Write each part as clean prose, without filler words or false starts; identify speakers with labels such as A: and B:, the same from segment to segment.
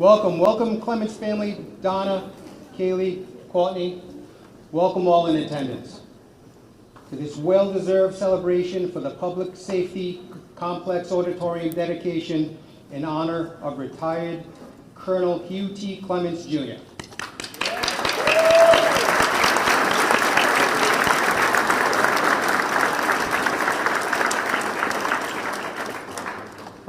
A: Welcome Clements family, Donna, Kaylee, Courtney. Welcome all in attendance to this well-deserved celebration for the Public Safety Complex Auditorium dedication in honor of retired Colonel Hugh T. Clements, Jr.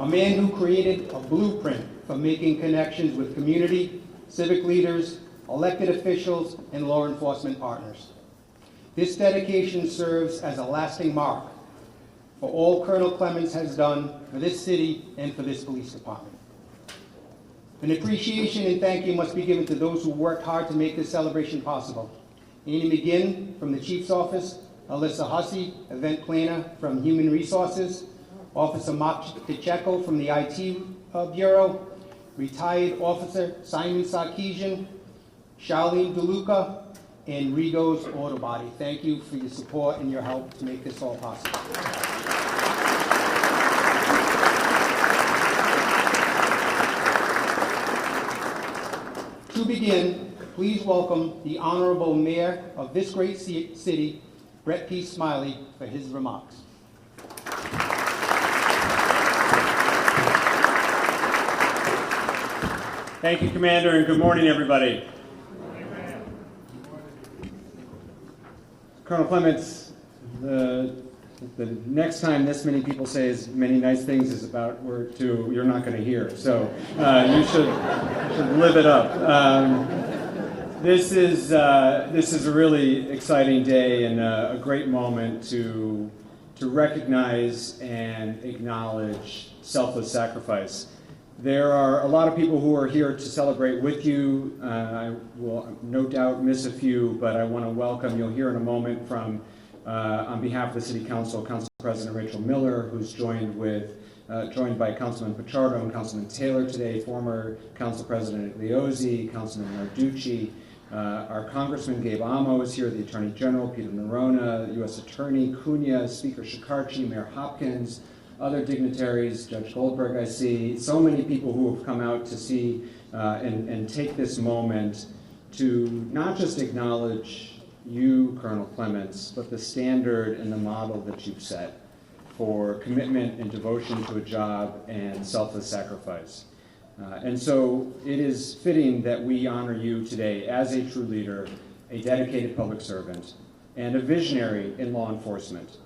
A: A man who created a blueprint for making connections with community, civic leaders, elected officials, and law enforcement partners. This dedication serves as a lasting mark for all Colonel Clements has done for this city and for this police department. An appreciation and thank you must be given to those who worked hard to make this celebration possible. Annie McGinn from the Chief's Office, Alyssa Hussey, Event Planner from Human Resources, Officer Mark DeCecco from the IT Bureau, retired Officer Simon Sarkeesian, Charlene DeLuca, and Rigo's Auto Body. Thank you for your support and your help to make this all possible. To begin, please welcome the Honorable Mayor of this great city, Brett P. Smiley, for his remarks.
B: Thank you, Commander, and good morning, everybody. Colonel Clements, the next time this many people say as many nice things as about word two, you're not going to hear. So you should live it up. This is a really exciting day and a great moment to recognize and acknowledge selfless sacrifice. There are a lot of people who are here to celebrate with you. I will no doubt miss a few, but I want to welcome, you'll hear in a moment from, on behalf of the City Council, Council President Rachel Miller, who's joined by Councilman Pichardo and Councilman Taylor today, former Council President Leozzi, Councilman Narducci, our Congressman Gabe Amo is here, the Attorney General Peter Nerona, U.S. Attorney Cunha, Speaker Shikarchi, Mayor Hopkins, other dignitaries, Judge Goldberg I see, so many people who have come out to see and take this moment to not just acknowledge you, Colonel Clements, but the standard and the model that you've set for commitment and devotion to a job and selfless sacrifice. And so it is fitting that we honor you today as a true leader, a dedicated public servant, and a visionary in law enforcement.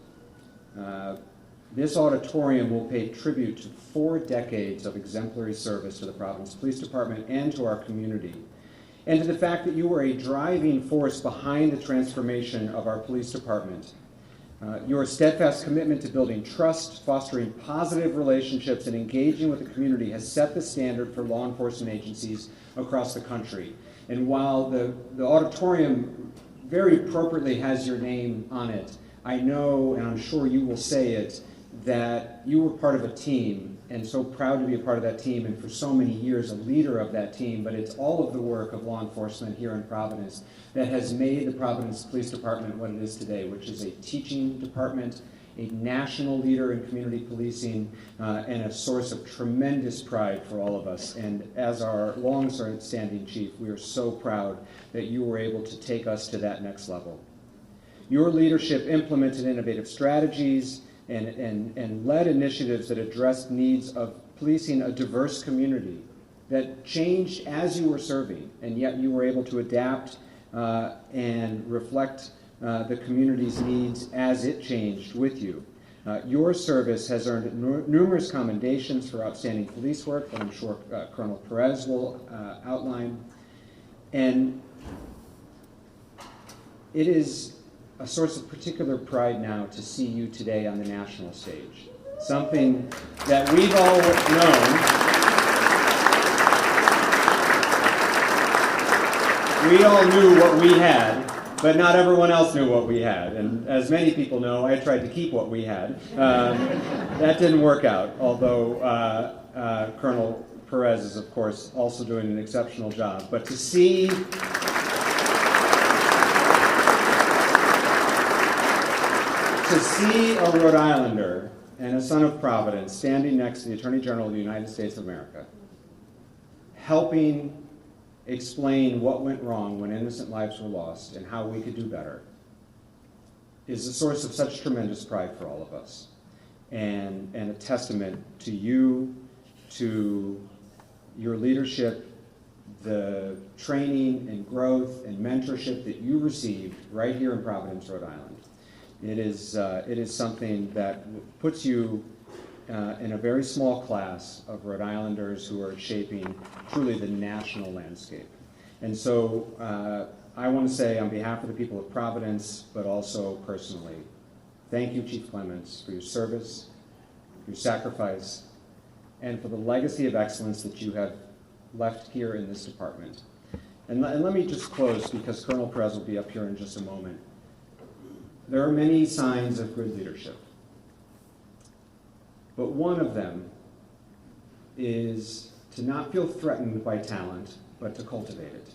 B: This auditorium will pay tribute to 4 decades of exemplary service to the Providence Police Department and to our community, and to the fact that you were a driving force behind the transformation of our police department. Your steadfast commitment to building trust, fostering positive relationships, and engaging with the community has set the standard for law enforcement agencies across the country. And while the auditorium very appropriately has your name on it, I know, and I'm sure you will say it, that you were part of a team, and so proud to be a part of that team, and for so many years a leader of that team, but it's all of the work of law enforcement here in Providence that has made the Providence Police Department what it is today, which is a teaching department, a national leader in community policing, and a source of tremendous pride for all of us. And as our long-standing chief, we are so proud that you were able to take us to that next level. Your leadership implemented innovative strategies and led initiatives that addressed needs of policing a diverse community that changed as you were serving, and yet you were able to adapt and reflect the community's needs as it changed with you. Your service has earned numerous commendations for outstanding police work that I'm sure Colonel Perez will outline. And it is a source of particular pride now to see you today on the national stage. Something that we've all known. We all knew what we had, but not everyone else knew what we had. And as many people know, I tried to keep what we had. That didn't work out, although Colonel Perez is, of course, also doing an exceptional job. But to see a Rhode Islander and a son of Providence standing next to the Attorney General of the United States of America helping explain what went wrong when innocent lives were lost and how we could do better is a source of such tremendous pride for all of us, and a testament to you, to your leadership, the training and growth and mentorship that you received right here in Providence, Rhode Island. It is something that puts you in a very small class of Rhode Islanders who are shaping truly the national landscape. And so I want to say on behalf of the people of Providence, but also personally, thank you, Chief Clements, for your service, your sacrifice, and for the legacy of excellence that you have left here in this department. And let me just close, because Colonel Perez will be up here in just a moment. There are many signs of good leadership, but one of them is to not feel threatened by talent, but to cultivate it.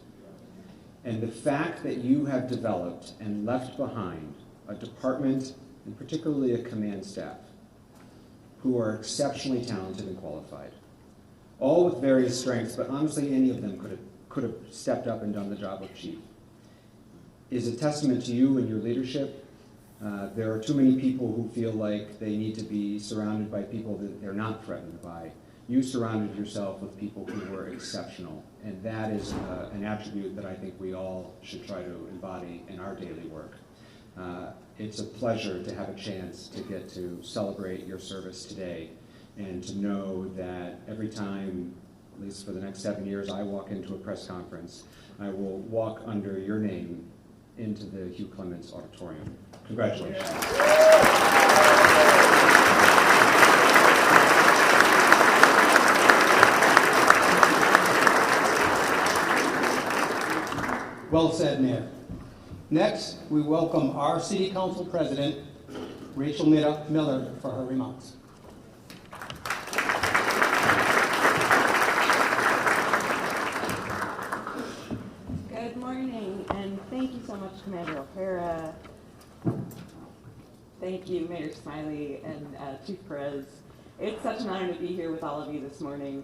B: And the fact that you have developed and left behind a department, and particularly a command staff, who are exceptionally talented and qualified, all with various strengths, but honestly any of them could have stepped up and done the job of chief, is a testament to you and your leadership. There are too many people who feel like they need to be surrounded by people that they're not threatened by. You surrounded yourself with people who were exceptional, and that is an attribute that I think we all should try to embody in our daily work. It's a pleasure to have a chance to get to celebrate your service today, and to know that every time, at least for the next 7 years, I walk into a press conference, I will walk under your name into the Hugh Clements auditorium. Congratulations.
A: Well said, Mayor. Next, we welcome our City Council President, Rachel Miller, for her remarks.
C: Good morning, and thank you so much, Commander O'Hara. Thank you, Mayor Smiley and Chief Perez. It's such an honor to be here with all of you this morning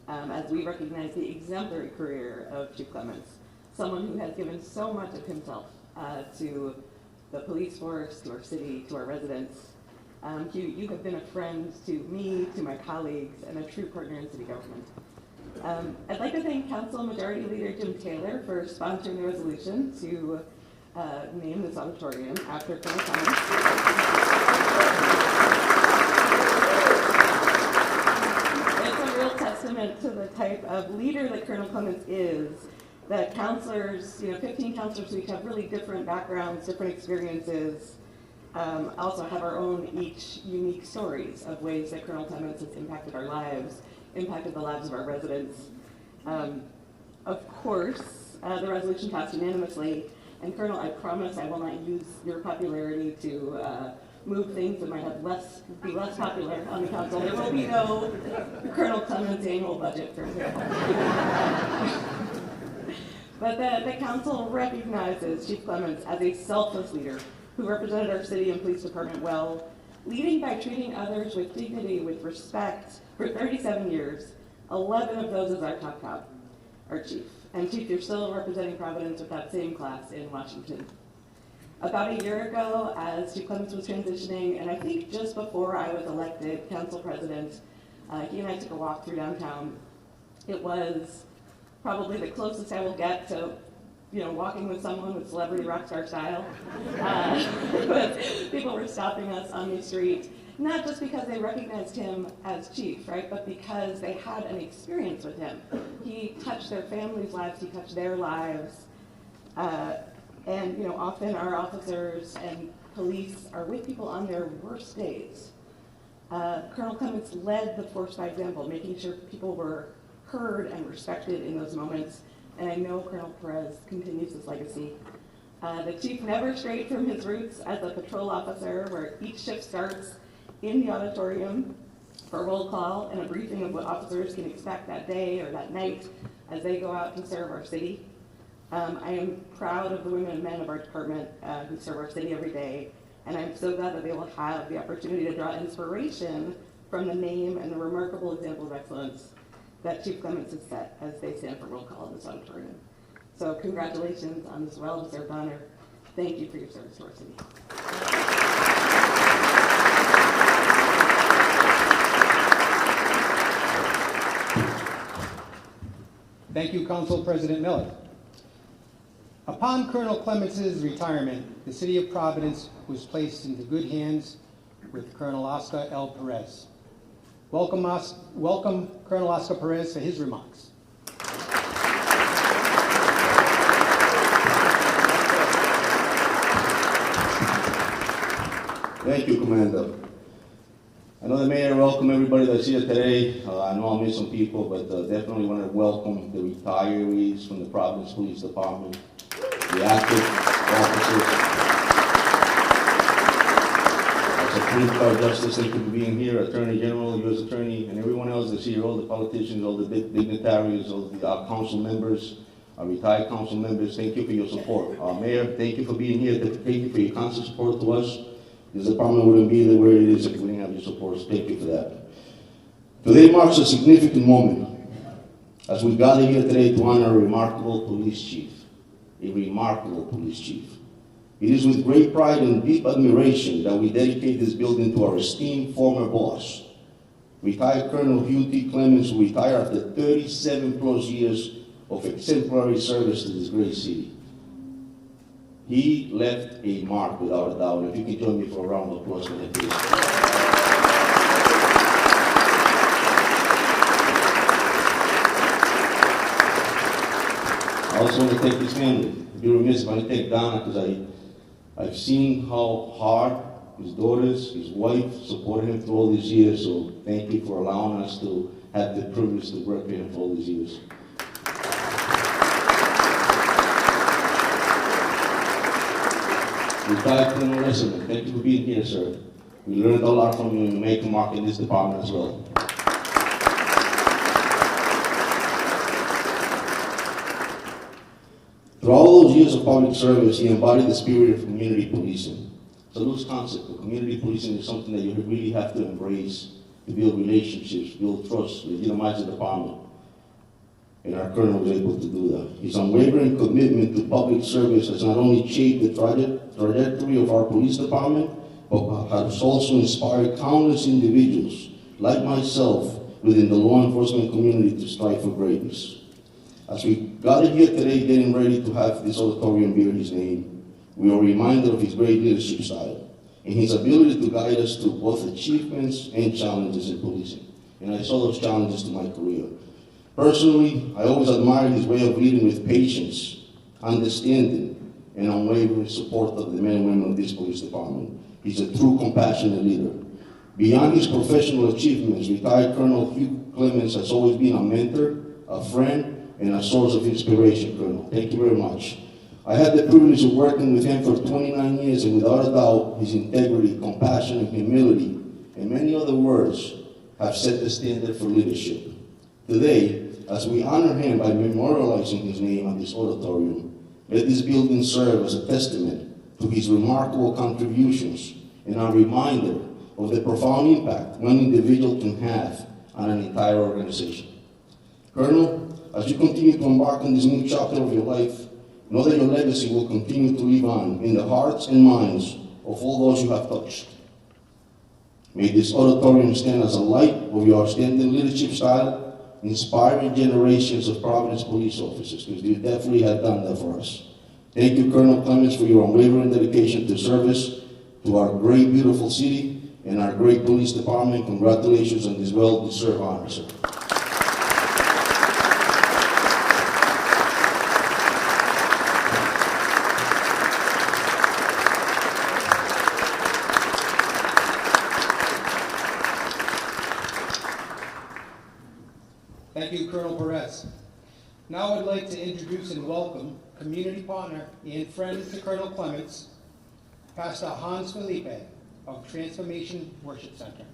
C: as we recognize the exemplary career of Chief Clements, someone who has given so much of himself to the police force, to our city, to our residents. Hugh, you have been a friend to me, to my colleagues, and a true partner in city government. I'd like to thank Council Majority Leader Jim Taylor for sponsoring the resolution to name this auditorium after Colonel Clements. It's a real testament to the type of leader that Colonel Clements is, that counselors, 15 counselors who each have really different backgrounds, different experiences, also have our own each unique stories of ways that Colonel Clements has impacted our lives, impacted the lives of our residents. Of course, the resolution passed unanimously, and Colonel, I promise I will not use your popularity to move things that might have be less popular on the council. There will be no Colonel Clements annual budget, for example. But the council recognizes Chief Clements as a selfless leader who represented our city and police department well, leading by treating others with dignity, with respect, for 37 years, 11 of those as our top cop, our chief. And Chief, you're still representing Providence with that same class in Washington. About a year ago, as Chief Clements was transitioning, and I think just before I was elected council president, he and I took a walk through downtown. It was probably the closest I will get to, walking with someone with celebrity rock star style. But people were stopping us on the street, not just because they recognized him as chief, right, but because they had an experience with him. He touched their families' lives, he touched their lives, and often our officers and police are with people on their worst days. Colonel Clements led the force by example, making sure people were heard and respected in those moments, and I know Colonel Perez continues his legacy. The chief never strayed from his roots as a patrol officer, where each shift starts in the auditorium for a roll call and a briefing of what officers can expect that day or that night as they go out to serve our city. I am proud of the women and men of our department who serve our city every day, and I'm so glad that they will have the opportunity to draw inspiration from the name and the remarkable example of excellence that Chief Clements has set as they stand for roll call in this auditorium. So congratulations on this well-deserved honor. Thank you for your service to our city.
A: Thank you, Council President Miller. Upon Colonel Clements' retirement, the City of Providence was placed into good hands with Colonel Oscar L. Perez. Welcome, Colonel Oscar Perez, for his remarks.
D: Thank you, Commander. I know the mayor welcome everybody that's here today. I know I'll miss some people, but definitely want to welcome the retirees from the Providence Police Department, the active officers. Supreme Court Justice, thank you for being here, Attorney General, U.S. Attorney, and everyone else that's here, all the politicians, all the dignitaries, all the council members, retired council members, thank you for your support. Mayor, thank you for being here. Thank you for your constant support to us. This department wouldn't be where it is if we didn't have your support, so thank you for that. Today marks a significant moment as we gather here today to honor a remarkable police chief. A remarkable police chief. It is with great pride and deep admiration that we dedicate this building to our esteemed former boss, retired Colonel Hugh T. Clements, who retired after 37 plus years of exemplary service to this great city. He left a mark without a doubt. If you can join me for a round of applause for that, please. I also want to thank his family. I'd be remiss if I didn't thank Donna, because I've seen how hard his daughters, his wife supported him through all these years, so thank you for allowing us to have the privilege to work with him for all these years. Retired Colonel Lesserman, thank you for being here, sir. We learned a lot from you and make a mark in this department as well. Through all those years of public service, he embodied the spirit of community policing. It's a loose concept, but community policing is something that you really have to embrace to build relationships, build trust, legitimize the department. And our colonel was able to do that. His unwavering commitment to public service has not only shaped the trajectory of our police department, but has also inspired countless individuals, like myself, within the law enforcement community to strive for greatness. As we gather here today, getting ready to have this auditorium bear his name, we are reminded of his great leadership style and his ability to guide us to both achievements and challenges in policing. And I saw those challenges to my career. Personally, I always admired his way of leading with patience, understanding, and unwavering support of the men and women of this police department. He's a true compassionate leader. Beyond his professional achievements, retired Colonel Hugh Clements has always been a mentor, a friend, and a source of inspiration, Colonel. Thank you very much. I had the privilege of working with him for 29 years, and without a doubt, his integrity, compassion, and humility, and many other words, have set the standard for leadership. Today, as we honor him by memorializing his name on this auditorium, let this building serve as a testament to his remarkable contributions and a reminder of the profound impact one individual can have on an entire organization. Colonel, as you continue to embark on this new chapter of your life, know that your legacy will continue to live on in the hearts and minds of all those you have touched. May this auditorium stand as a light of your outstanding leadership style, inspiring generations of Providence police officers, because you definitely have done that for us. Thank you, Colonel Clements, for your unwavering dedication to service to our great, beautiful city and our great police department. Congratulations on this well-deserved honor, sir.
A: Thank you, Colonel Perez. Now I'd like to introduce and welcome community partner and friend to Colonel Clements, Pastor Hans Felipe of Transformation Worship Center.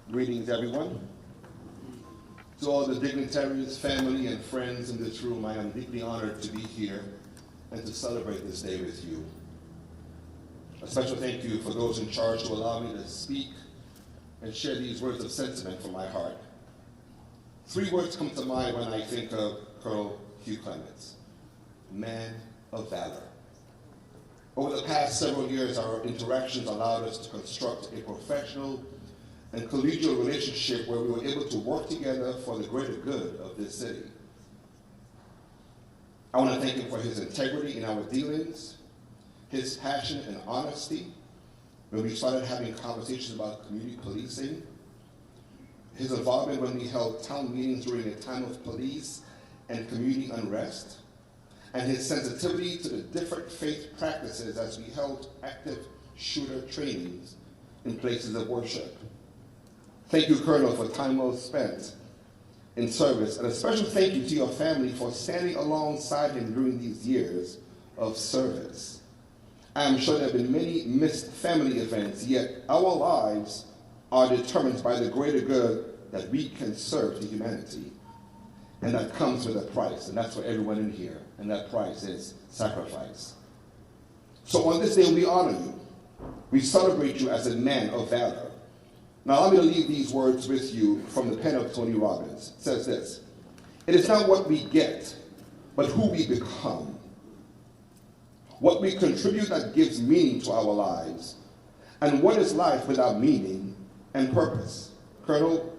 E: Greetings, everyone. To all the dignitaries, family, and friends in this room, I am deeply honored to be here and to celebrate this day with you. A special thank you for those in charge to allow me to speak and share these words of sentiment from my heart. 3 words come to mind when I think of Colonel Hugh Clements: man of valor. Over the past several years, our interactions allowed us to construct a professional and collegial relationship where we were able to work together for the greater good of this city. I want to thank him for his integrity in our dealings, his passion and honesty when we started having conversations about community policing, his involvement when we held town meetings during a time of police and community unrest, and his sensitivity to the different faith practices as we held active shooter trainings in places of worship. Thank you, Colonel, for time well spent in service, and a special thank you to your family for standing alongside him during these years of service. I am sure there have been many missed family events, yet our lives are determined by the greater good that we can serve to humanity. And that comes with a price, and that's for everyone in here, and that price is sacrifice. So on this day, we honor you. We celebrate you as a man of valor. Now, allow me to leave these words with you from the pen of Tony Robbins. It says this: "It is not what we get, but who we become. What we contribute that gives meaning to our lives. And what is life without meaning and purpose?" Colonel,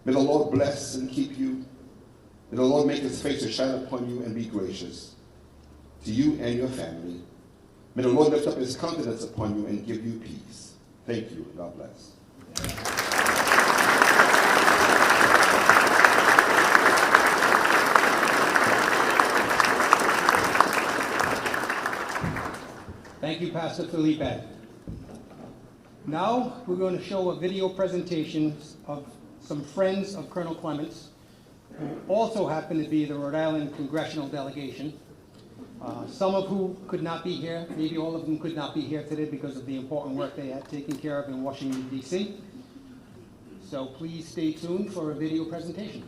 E: may the Lord bless and keep you. May the Lord make his face to shine upon you and be gracious to you and your family. May the Lord lift up his countenance upon you and give you peace. Thank you. God bless.
A: Thank you, Pastor Felipe. Now we're going to show a video presentation of some friends of Colonel Clements, who also happen to be the Rhode Island congressional delegation. Some of who could not be here, maybe all of them could not be here today because of the important work they had taken care of in Washington, D.C. So please stay tuned for a video presentation.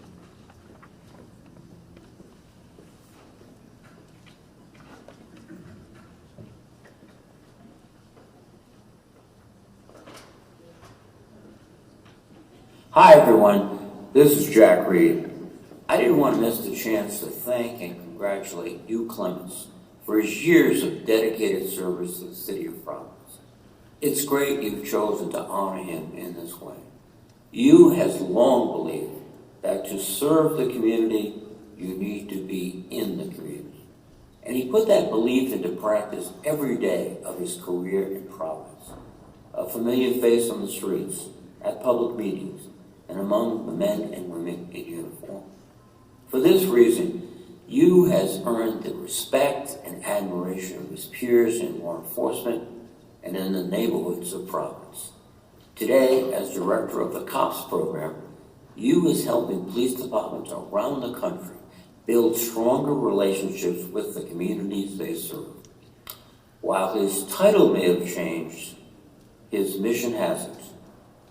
F: Hi everyone, this is Jack Reed. I didn't want to miss the chance to thank and congratulate Hugh Clements for his years of dedicated service to the city of Providence. It's great you've chosen to honor him in this way. Hugh has long believed that to serve the community, you need to be in the community. And he put that belief into practice every day of his career in Providence. A familiar face on the streets, at public meetings, and among the men and women in uniform. For this reason, Hugh has earned the respect and admiration of his peers in law enforcement and in the neighborhoods of Providence. Today, as director of the COPS program, Hugh is helping police departments around the country build stronger relationships with the communities they serve. While his title may have changed, his mission hasn't.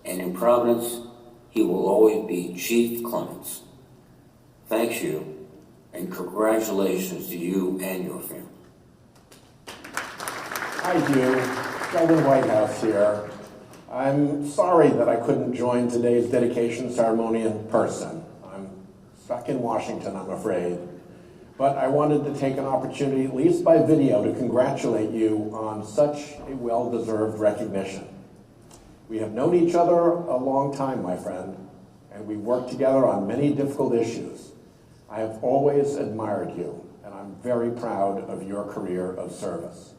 F: And in Providence, he will always be Chief Clements. Thanks you, and congratulations to you and your family.
G: Hi, Hugh. Sheldon Whitehouse here. I'm sorry that I couldn't join today's dedication ceremony in person. I'm stuck in Washington, I'm afraid. But I wanted to take an opportunity, at least by video, to congratulate you on such a well-deserved recognition. We have known each other a long time, my friend, and we've worked together on many difficult issues. I have always admired you, and I'm very proud of your career of service.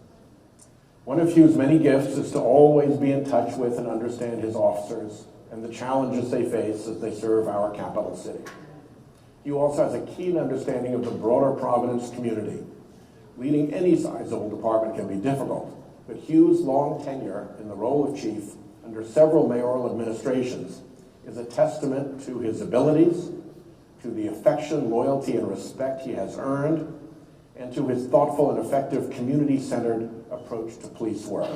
G: One of Hugh's many gifts is to always be in touch with and understand his officers and the challenges they face as they serve our capital city. Hugh also has a keen understanding of the broader Providence community. Leading any sizable department can be difficult, but Hugh's long tenure in the role of chief under several mayoral administrations is a testament to his abilities, to the affection, loyalty, and respect he has earned, and to his thoughtful and effective community-centered approach to police work.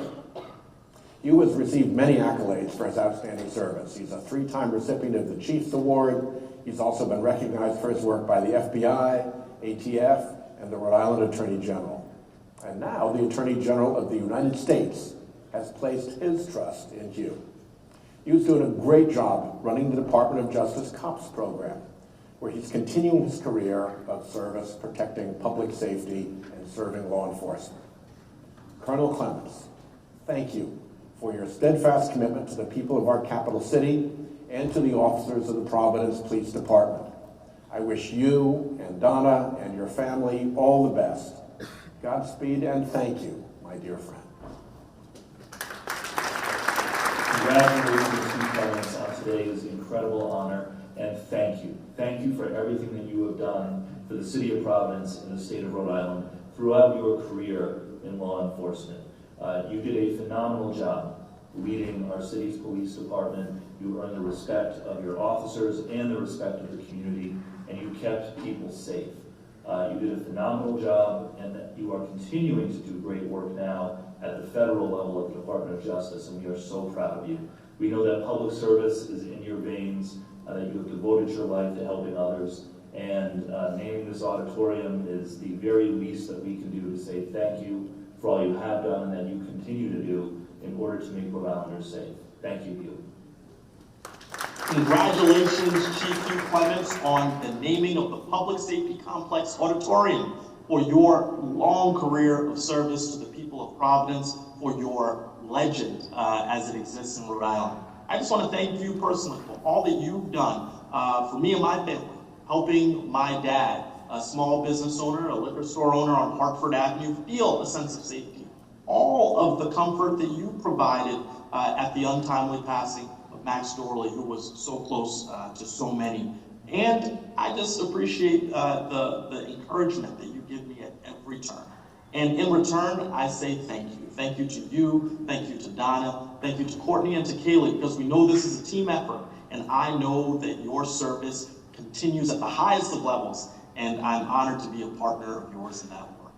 G: Hugh has received many accolades for his outstanding service. He's a 3-time recipient of the Chiefs Award. He's also been recognized for his work by the FBI, ATF, and the Rhode Island Attorney General. And now the Attorney General of the United States has placed his trust in Hugh. Hugh's doing a great job running the Department of Justice COPS program, where he's continuing his career of service, protecting public safety and serving law enforcement. Colonel Clements, thank you for your steadfast commitment to the people of our capital city and to the officers of the Providence Police Department. I wish you and Donna and your family all the best. Godspeed and thank you, my dear friend.
H: Congratulations, Hugh Clements, on today's incredible honor, and thank you. Thank you for everything that you have done for the city of Providence and the state of Rhode Island throughout your career in law enforcement. You did a phenomenal job leading our city's police department. You earned the respect of your officers and the respect of the community, and you kept people safe. You did a phenomenal job, and you are continuing to do great work now at the federal level of the Department of Justice, and we are so proud of you. We know that public service is in your veins, that you have devoted your life to helping others, and naming this auditorium is the very least that we can do to say thank you for all you have done and that you continue to do in order to make Rhode Islanders safe. Thank you, Hugh.
I: Congratulations, Chief Hugh Clements, on the naming of the Public Safety Complex Auditorium, for your long career of service to the people of Providence, for your legend as it exists in Rhode Island. I just want to thank you personally for all that you've done for me and my family, helping my dad, a small business owner, a liquor store owner on Hartford Avenue, feel a sense of safety. All of the comfort that you provided at the untimely passing of Max Dorley, who was so close to so many. And I just appreciate the encouragement that you give me at every turn. And in return, I say thank you. Thank you to you, thank you to Donna, thank you to Courtney and to Kaylee, because we know this is a team effort, and I know that your service continues at the highest of levels, and I'm honored to be a partner of yours in that work.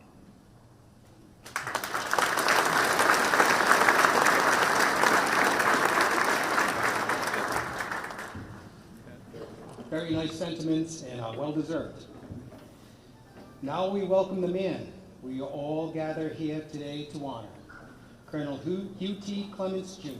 A: Very nice sentiments and well-deserved. Now we welcome the man we all gather here today to honor, Colonel Hugh T. Clements, Jr.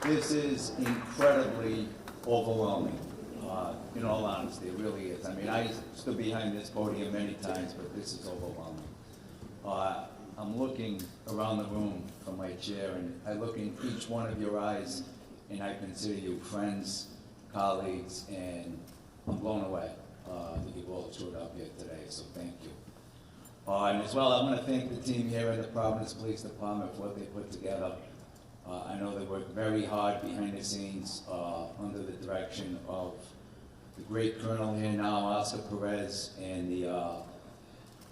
J: This is incredibly overwhelming, in all honesty, it really is. I mean, I stood behind this podium many times, but this is overwhelming. I'm looking around the room from my chair, and I look in each one of your eyes, and I consider you friends, colleagues, and I'm blown away that you've all showed up here today, so thank you. And as well, I want to thank the team here in the Providence Police Department for what they put together. I know they worked very hard behind the scenes under the direction of the great colonel here now, Oscar Perez, and the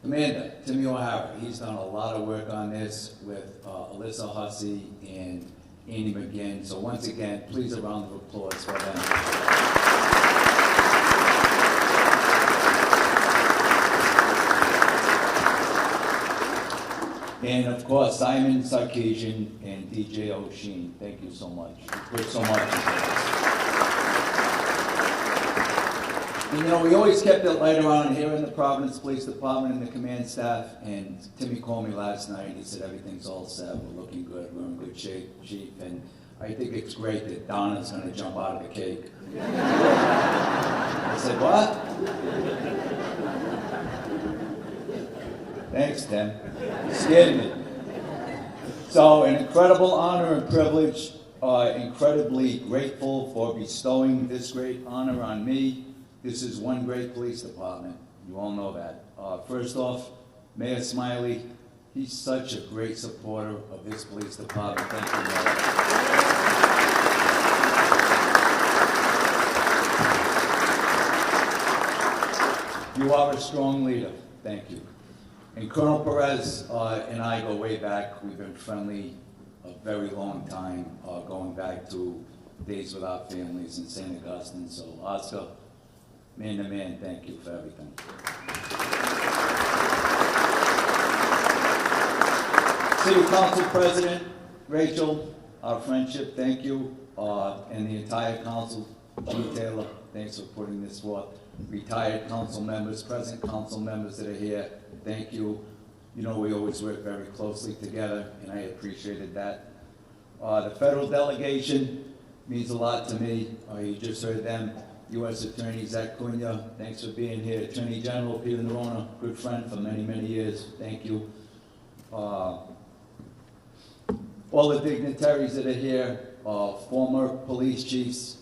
J: commander, Timmy O'Hara. He's done a lot of work on this with Alyssa Hussey and Andy McGinn. So once again, please a round of applause for them. And of course, Simon Sarkisian and DJ O'Sheen, thank you so much. You put so much into this. And you know, we always kept it light around here in the Providence Police Department and the command staff. And Timmy called me last night. He said everything's all set. We're looking good. We're in good shape, Chief. And I think it's great that Donna's going to jump out of the cake. I said, what? Thanks, Tim. You scared me. So, an incredible honor and privilege. Incredibly grateful for bestowing this great honor on me. This is one great police department. You all know that. First off, Mayor Smiley. He's such a great supporter of this police department. Thank you, Mayor. You are a strong leader. Thank you. And Colonel Perez and I go way back. We've been friendly a very long time, going back to days with our families in St. Augustine. So, Oscar, man to man, thank you for everything. City Council President, Rachel, our friendship, thank you, and the entire council, Chief Taylor, thanks for putting this forth. Retired council members, present council members that are here, thank you. You know we always work very closely together, and I appreciated that. The federal delegation means a lot to me. You just heard them. U.S. Attorney Zach Cunha, thanks for being here. Attorney General Peter Nerona, good friend for many, many years, thank you. All the dignitaries that are here, former police chiefs,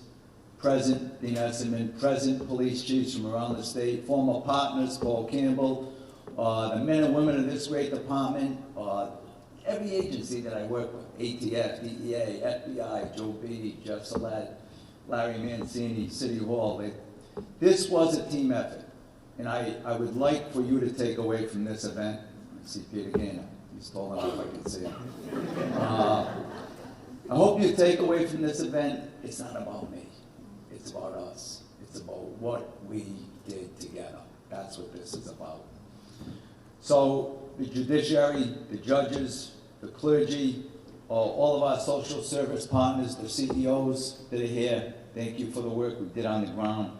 J: present, Dean Esserman, present police chiefs from around the state, former partners, Paul Campbell, the men and women of this great department, every agency that I work with, ATF, DEA, FBI, Joe B, Jeff Salat, Larry Mancini, City Hall. This was a team effort, and I would like for you to take away from this event, I see Peter Gaynor, he's tall enough I can see him. I hope you take away from this event, it's not about me, it's about us. It's about what we did together. That's what this is about. So the judiciary, the judges, the clergy, all of our social service partners, the CEOs that are here, thank you for the work we did on the ground.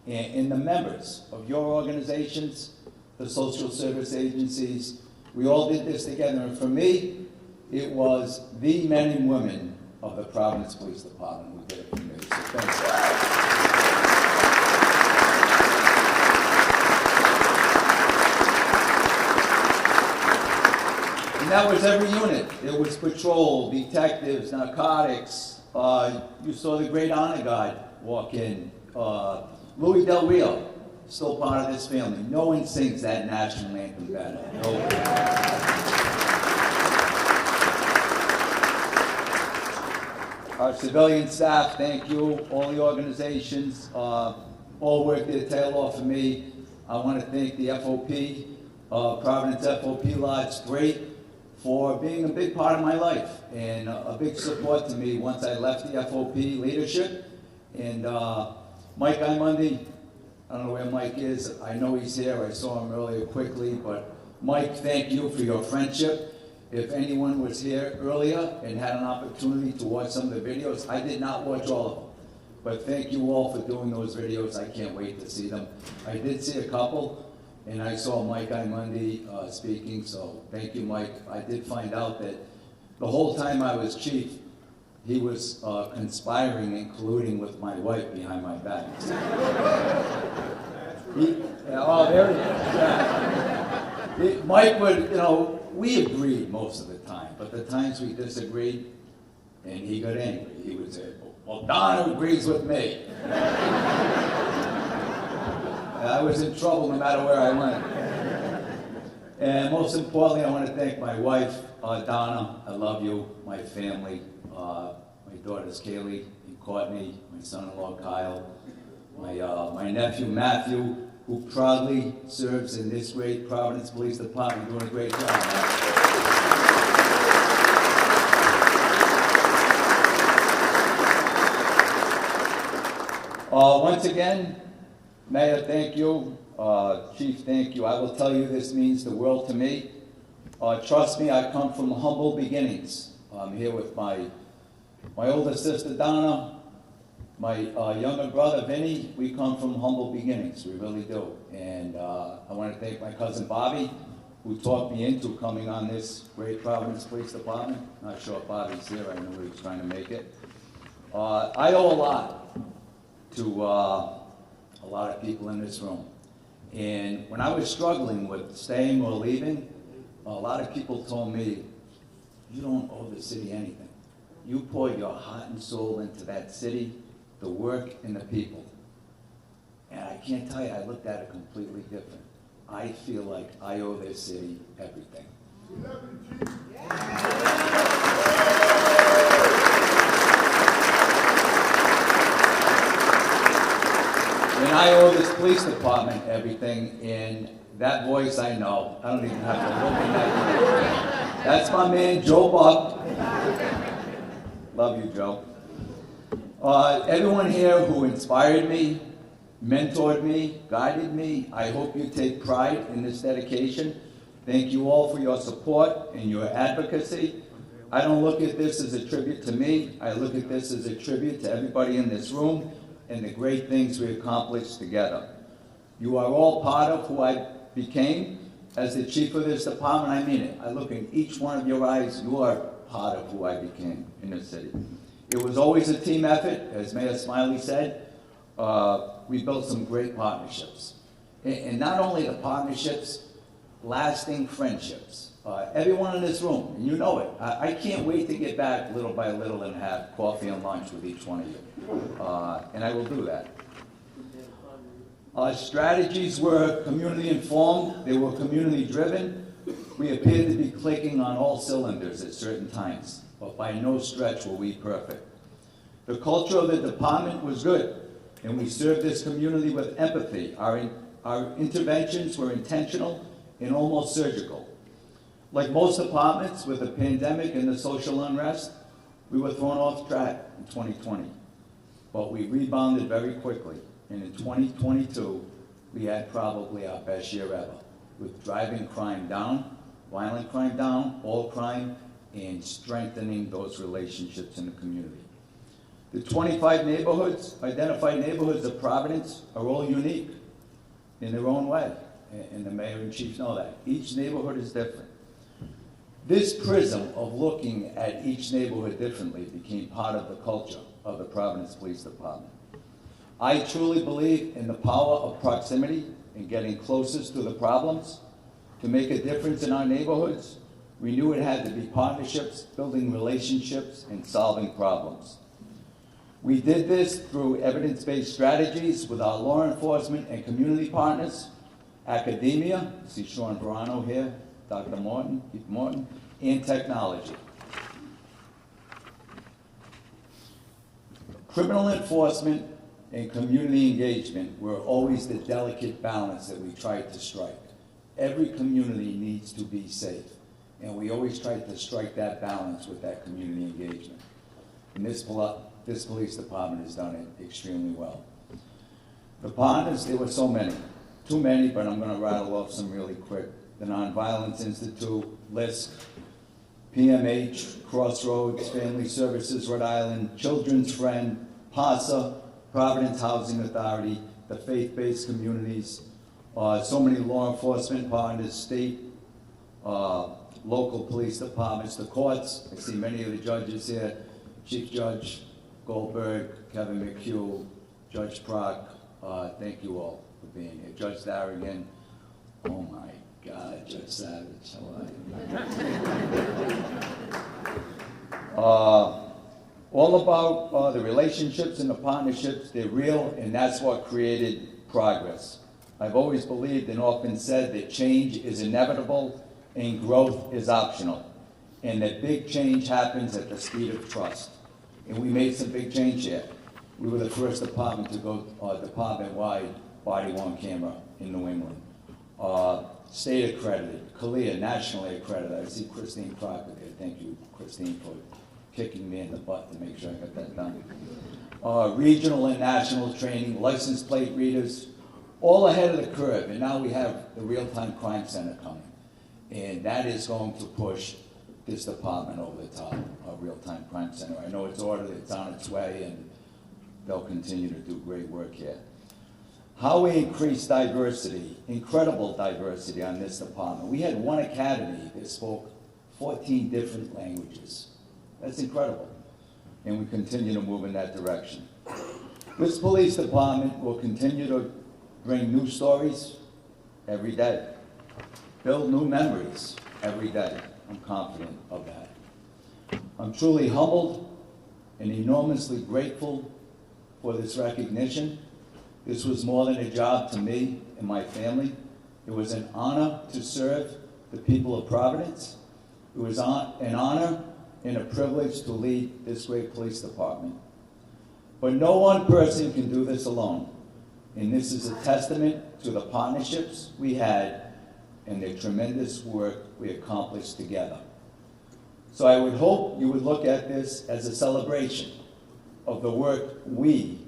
J: And the members of your organizations, the social service agencies, we all did this together. And for me, it was the men and women of the Providence Police Department who did it for me. So thank you. And that was every unit. It was patrol, detectives, narcotics. You saw the great honor guard walk in. Louis Del Rio, still part of this family. No one sings that national anthem better. Nobody. Our civilian staff, thank you. All the organizations, all worked their tail off for me. I want to thank the FOP, Providence FOP Lodge, great for being a big part of my life and a big support to me once I left the FOP leadership. And Mike Imundi, I don't know where Mike is. I know he's here. I saw him earlier quickly. But Mike, thank you for your friendship. If anyone was here earlier and had an opportunity to watch some of the videos, I did not watch all of them. But thank you all for doing those videos. I can't wait to see them. I did see a couple. And I saw Mike Imundi speaking, so thank you, Mike. I did find out that the whole time I was chief, he was conspiring and colluding with my wife behind my back. There he is. Mike would, we agreed most of the time, but the times we disagreed, and he got angry. He would say, well, Donna agrees with me. I was in trouble no matter where I went. And most importantly, I want to thank my wife, Donna. I love you, my family, my daughters, Kaylee and Courtney, my son-in-law, Kyle, my nephew, Matthew, who proudly serves in this great Providence Police Department, doing a great job. Once again, Mayor, thank you. Chief, thank you. I will tell you this means the world to me. Trust me, I come from humble beginnings. I'm here with my older sister, Donna, my younger brother, Vinny. We come from humble beginnings, we really do. And I want to thank my cousin, Bobby, who talked me into coming on this great Providence Police Department. Not sure if Bobby's here, I know he was trying to make it. I owe a lot to a lot of people in this room. And when I was struggling with staying or leaving, a lot of people told me, you don't owe the city anything. You poured your heart and soul into that city, the work, and the people. And I can't tell you, I looked at it completely different. I feel like I owe this city everything. And I owe this police department everything, and that voice I know. I don't even have to look in that. That's my man, Joe Buck. Love you, Joe. Everyone here who inspired me, mentored me, guided me, I hope you take pride in this dedication. Thank you all for your support and your advocacy. I don't look at this as a tribute to me. I look at this as a tribute to everybody in this room and the great things we accomplished together. You are all part of who I became as the chief of this department. I mean it. I look in each one of your eyes. You are part of who I became in the city. It was always a team effort, as Mayor Smiley said. We built some great partnerships. And not only the partnerships, lasting friendships. Everyone in this room, and you know it, I can't wait to get back little by little and have coffee and lunch with each one of you. And I will do that. Our strategies were community informed, they were community driven. We appeared to be clicking on all cylinders at certain times, but by no stretch were we perfect. The culture of the department was good, and we served this community with empathy. Our interventions were intentional and almost surgical. Like most departments, with the pandemic and the social unrest, we were thrown off track in 2020. But we rebounded very quickly, and in 2022, we had probably our best year ever, with driving crime down, violent crime down, all crime, and strengthening those relationships in the community. The 25 neighborhoods, identified neighborhoods of Providence, are all unique in their own way, and the mayor and chief know that. Each neighborhood is different. This prism of looking at each neighborhood differently became part of the culture of the Providence Police Department. I truly believe in the power of proximity and getting closest to the problems. To make a difference in our neighborhoods, we knew it had to be partnerships, building relationships, and solving problems. We did this through evidence-based strategies with our law enforcement and community partners, academia, see Sean Verano here, Dr. Morton, Keith Morton, and technology. Criminal enforcement and community engagement were always the delicate balance that we tried to strike. Every community needs to be safe, and we always tried to strike that balance with that community engagement. And this police department has done it extremely well. The partners, there were so many. Too many, but I'm going to rattle off some really quick. The Nonviolence Institute, LISC, PMH, Crossroads, Family Services, Rhode Island, Children's Friend, PASA, Providence Housing Authority, the faith-based communities, so many law enforcement partners, state, local police departments, the courts. I see many of the judges here, Chief Judge Goldberg, Kevin McHugh, Judge Prock, thank you all for being here. Judge Darrigan, oh my God, Judge Savage, how are you? All about the relationships and the partnerships, they're real, and that's what created progress. I've always believed and often said that change is inevitable and growth is optional, and that big change happens at the speed of trust. And we made some big change here. We were the first department to go department-wide body-worn camera in New England. State accredited, CALEA, nationally accredited. I see Christine Crocker there. Thank you, Christine, for kicking me in the butt to make sure I got that done. Regional and national training, license plate readers, all ahead of the curve. And now we have the Real-Time Crime Center coming. And that is going to push this department over the top, a Real-Time Crime Center. I know it's ordered, it's on its way, and they'll continue to do great work here. How we increase diversity, incredible diversity on this department. We had one academy that spoke 14 different languages. That's incredible. And we continue to move in that direction. This police department will continue to bring new stories every day, build new memories every day. I'm confident of that. I'm truly humbled and enormously grateful for this recognition. This was more than a job to me and my family. It was an honor to serve the people of Providence. It was an honor and a privilege to lead this great police department. But no one person can do this alone. And this is a testament to the partnerships we had and the tremendous work we accomplished together. So I would hope you would look at this as a celebration of the work we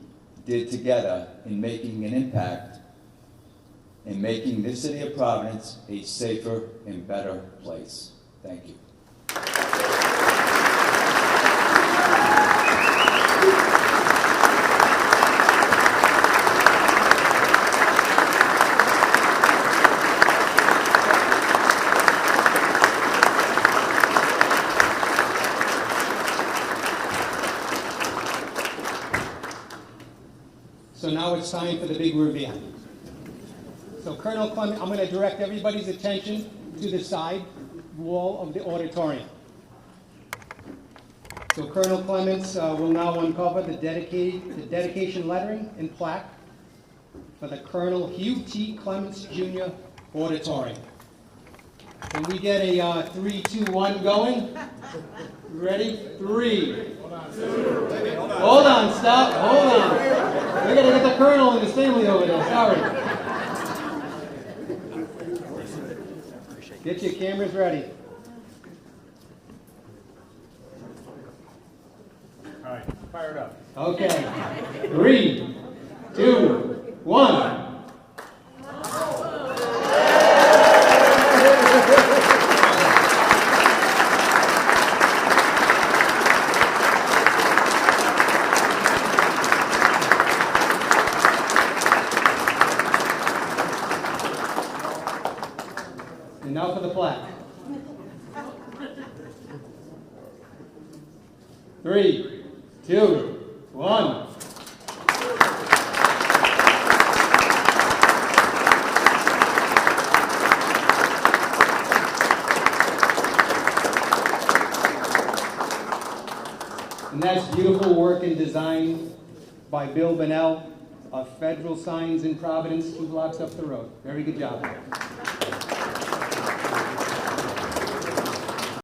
J: did together in making an impact in making this city of Providence a safer and better place. Thank you.
A: So now it's time for the big reveal. So Colonel Clements, I'm going to direct everybody's attention to the side wall of the auditorium. So Colonel Clements will now uncover the dedication lettering and plaque for the Colonel Hugh T. Clements Jr. Auditorium. Can we get a 3, 2, 1 going? Ready? 3. Hold on, stop, hold on. We're going to get the Colonel and his family over there, sorry. Get your cameras ready.
B: All right, fire it up.
A: Okay. 3, 2, 1. And now for the plaque. 3, 2, 1. And that's beautiful work and design by Bill Bonnell of Federal Signs in Providence, 2 blocks up the road. Very good job.